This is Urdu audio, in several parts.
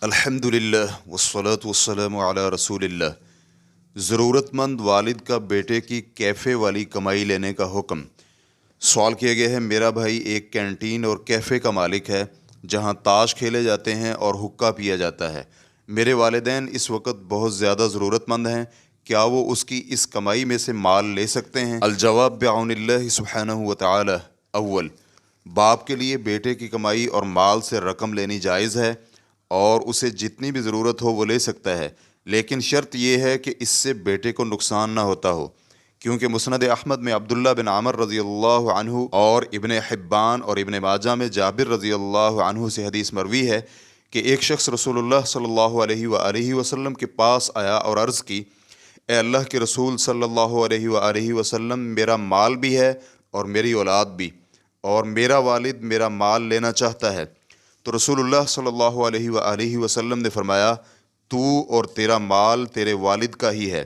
الحمدللہ والصلاة والسلام علی رسول اللہ۔ ضرورت مند والد کا بیٹے کی کیفے والی کمائی لینے کا حکم۔ سوال کیا گیا ہے، میرا بھائی ایک کینٹین اور کیفے کا مالک ہے جہاں تاش کھیلے جاتے ہیں اور حقہ پیا جاتا ہے۔ میرے والدین اس وقت بہت زیادہ ضرورت مند ہیں، کیا وہ اس کی اس کمائی میں سے مال لے سکتے ہیں؟ الجواب بعون اللہ سبحانہ وتعالی۔ اول، باپ کے لیے بیٹے کی کمائی اور مال سے رقم لینی جائز ہے اور اسے جتنی بھی ضرورت ہو وہ لے سکتا ہے، لیکن شرط یہ ہے کہ اس سے بیٹے کو نقصان نہ ہوتا ہو، کیونکہ مسند احمد میں عبداللہ بن عمر رضی اللہ عنہ اور ابن حبان اور ابن ماجہ میں جابر رضی اللہ عنہ سے حدیث مروی ہے کہ ایک شخص رسول اللہ صلی اللہ علیہ وآلہ وسلم کے پاس آیا اور عرض کی، اے اللہ کے رسول صلی اللہ علیہ وآلہ وسلم، میرا مال بھی ہے اور میری اولاد بھی، اور میرا والد میرا مال لینا چاہتا ہے۔ تو رسول اللہ صلی اللہ علیہ وآلہ وسلم نے فرمایا، تو اور تیرا مال تیرے والد کا ہی ہے۔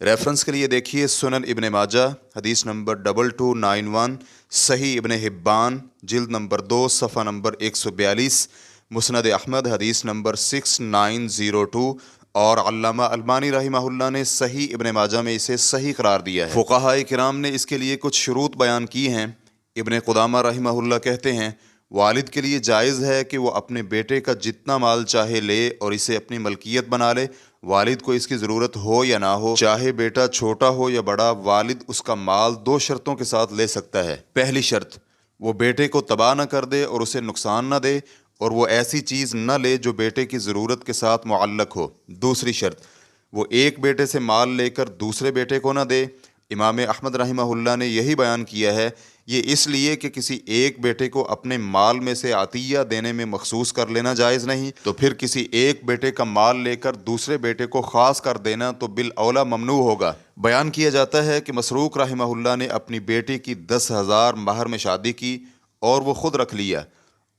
ریفرنس کے لیے دیکھیے سنن ابن ماجہ حدیث نمبر 2291، صحیح ابن حبان جلد نمبر 2 صفحہ نمبر 142، مسند احمد حدیث نمبر 6902، اور علامہ البانی رحمہ اللہ نے صحیح ابن ماجہ میں اسے صحیح قرار دیا ہے۔ فقہاء کرام نے اس کے لیے کچھ شروط بیان کی ہیں۔ ابن قدامہ رحمہ اللہ کہتے ہیں، والد کے لیے جائز ہے کہ وہ اپنے بیٹے کا جتنا مال چاہے لے اور اسے اپنی ملکیت بنا لے، والد کو اس کی ضرورت ہو یا نہ ہو، چاہے بیٹا چھوٹا ہو یا بڑا، والد اس کا مال 2 شرطوں کے ساتھ لے سکتا ہے۔ پہلی شرط، وہ بیٹے کو تباہ نہ کر دے اور اسے نقصان نہ دے، اور وہ ایسی چیز نہ لے جو بیٹے کی ضرورت کے ساتھ معلق ہو۔ دوسری شرط، وہ ایک بیٹے سے مال لے کر دوسرے بیٹے کو نہ دے۔ امام احمد رحمہ اللہ نے یہی بیان کیا ہے، یہ اس لیے کہ کسی ایک بیٹے کو اپنے مال میں سے عطیہ دینے میں مخصوص کر لینا جائز نہیں، تو پھر کسی ایک بیٹے کا مال لے کر دوسرے بیٹے کو خاص کر دینا تو بالاولیٰ ممنوع ہوگا۔ بیان کیا جاتا ہے کہ مسروق رحمہ اللہ نے اپنی بیٹی کی 10,000 مہر میں شادی کی اور وہ خود رکھ لیا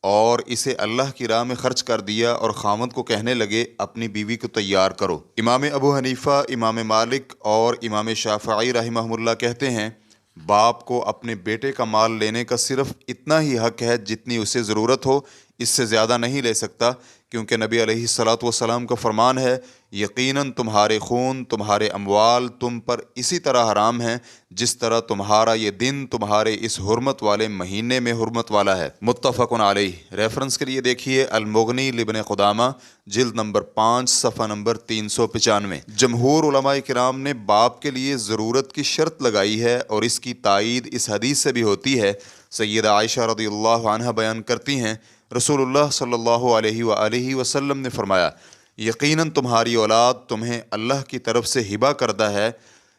اور اسے اللہ کی راہ میں خرچ کر دیا، اور خاوند کو کہنے لگے اپنی بیوی کو تیار کرو۔ امام ابو حنیفہ، امام مالک اور امام شافعی رحمہ اللہ کہتے ہیں، باپ کو اپنے بیٹے کا مال لینے کا صرف اتنا ہی حق ہے جتنی اسے ضرورت ہو، اس سے زیادہ نہیں لے سکتا، کیونکہ نبی علیہ الصلاۃ والسلام کا فرمان ہے، یقیناً تمہارے خون، تمہارے اموال تم پر اسی طرح حرام ہیں جس طرح تمہارا یہ دن تمہارے اس حرمت والے مہینے میں حرمت والا ہے۔ متفق علیہ۔ ریفرنس کے لیے دیکھیے المغنی لابن قدامہ جلد نمبر 5 صفحہ نمبر 395۔ جمہور علماء کرام نے باپ کے لیے ضرورت کی شرط لگائی ہے، اور اس کی تائید اس حدیث سے بھی ہوتی ہے۔ سیدہ عائشہ رضی اللہ عنہا بیان کرتی ہیں، رسول اللہ صلی اللہ علیہ وآلہ وسلم نے فرمایا، یقیناً تمہاری اولاد تمہیں اللہ کی طرف سے ہبہ کردہ ہے،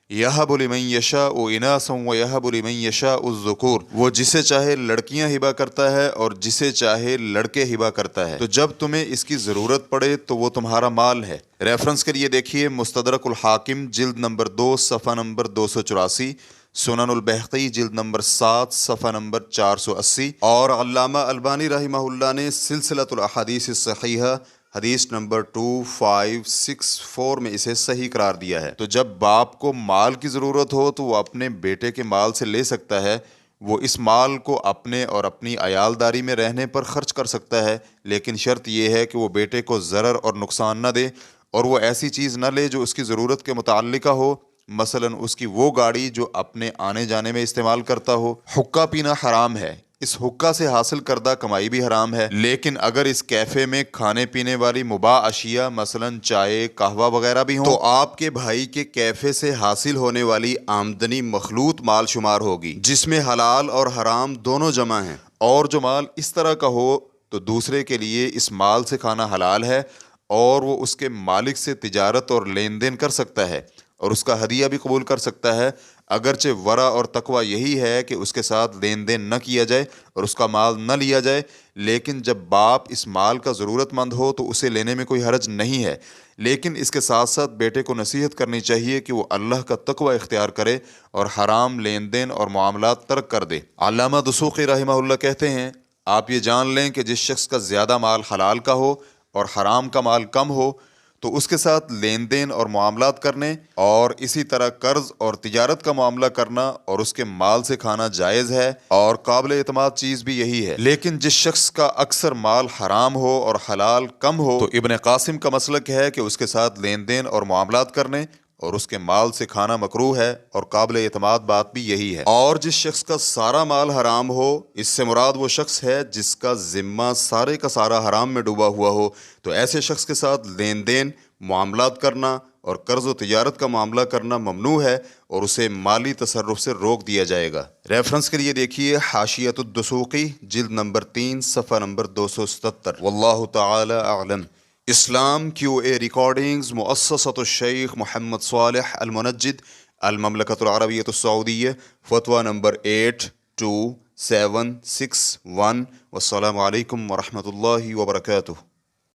یہب لمن یشاء اناثا ویہب لمن یشاء الذکور، وہ جسے چاہے لڑکیاں ہبہ کرتا ہے اور جسے چاہے لڑکے ہبہ کرتا ہے، تو جب تمہیں اس کی ضرورت پڑے تو وہ تمہارا مال ہے۔ ریفرنس کے لیے دیکھیے مستدرک الحاکم جلد نمبر 2 صفحہ نمبر 284، سنن البیہقی جلد نمبر 7 صفحہ نمبر 480، اور علامہ البانی رحمہ اللہ نے سلسلۃ الاحادیث الصحیحہ حدیث نمبر 2564 میں اسے صحیح قرار دیا ہے۔ تو جب باپ کو مال کی ضرورت ہو تو وہ اپنے بیٹے کے مال سے لے سکتا ہے، وہ اس مال کو اپنے اور اپنی عیالداری میں رہنے پر خرچ کر سکتا ہے، لیکن شرط یہ ہے کہ وہ بیٹے کو ضرر اور نقصان نہ دے، اور وہ ایسی چیز نہ لے جو اس کی ضرورت کے متعلقہ ہو، مثلا اس کی وہ گاڑی جو اپنے آنے جانے میں استعمال کرتا ہو۔ حقہ پینا حرام ہے، اس حقہ سے حاصل کردہ کمائی بھی حرام ہے، لیکن اگر اس کیفے میں کھانے پینے والی مباح اشیاء مثلا چائے، قہوہ وغیرہ بھی ہوں تو آپ کے بھائی کے کیفے سے حاصل ہونے والی آمدنی مخلوط مال شمار ہوگی، جس میں حلال اور حرام دونوں جمع ہیں، اور جو مال اس طرح کا ہو تو دوسرے کے لیے اس مال سے کھانا حلال ہے، اور وہ اس کے مالک سے تجارت اور لین دین کر سکتا ہے اور اس کا ہدیہ بھی قبول کر سکتا ہے، اگرچہ ورع اور تقوی یہی ہے کہ اس کے ساتھ لین دین نہ کیا جائے اور اس کا مال نہ لیا جائے، لیکن جب باپ اس مال کا ضرورت مند ہو تو اسے لینے میں کوئی حرج نہیں ہے، لیکن اس کے ساتھ ساتھ بیٹے کو نصیحت کرنی چاہیے کہ وہ اللہ کا تقوی اختیار کرے اور حرام لین دین اور معاملات ترک کر دے۔ علامہ دسوقی رحمہ اللہ کہتے ہیں، آپ یہ جان لیں کہ جس شخص کا زیادہ مال حلال کا ہو اور حرام کا مال کم ہو تو اس کے ساتھ لین دین اور معاملات کرنے اور اسی طرح قرض اور تجارت کا معاملہ کرنا اور اس کے مال سے کھانا جائز ہے اور قابل اعتماد چیز بھی یہی ہے۔ لیکن جس شخص کا اکثر مال حرام ہو اور حلال کم ہو تو ابن قاسم کا مسلک ہے کہ اس کے ساتھ لین دین اور معاملات کرنے اور اس کے مال سے کھانا مکروہ ہے اور قابل اعتماد بات بھی یہی ہے۔ اور جس شخص کا سارا مال حرام ہو، اس سے مراد وہ شخص ہے جس کا ذمہ سارے کا سارا حرام میں ڈوبا ہوا ہو، تو ایسے شخص کے ساتھ لین دین، معاملات کرنا اور قرض و تجارت کا معاملہ کرنا ممنوع ہے اور اسے مالی تصرف سے روک دیا جائے گا۔ ریفرنس کے لیے دیکھیے حاشیۃ الدسوقی جلد نمبر 3 صفحہ نمبر 277۔ واللہ تعالی اعلم۔ اسلام کیو اے ریکارڈنگز مؤسسۃ الشیخ محمد صالح المنجد المملکۃ العربیۃ السعودیہ، فتویٰ نمبر 82761۔ والسلام علیکم ورحمۃ اللہ وبرکاتہ۔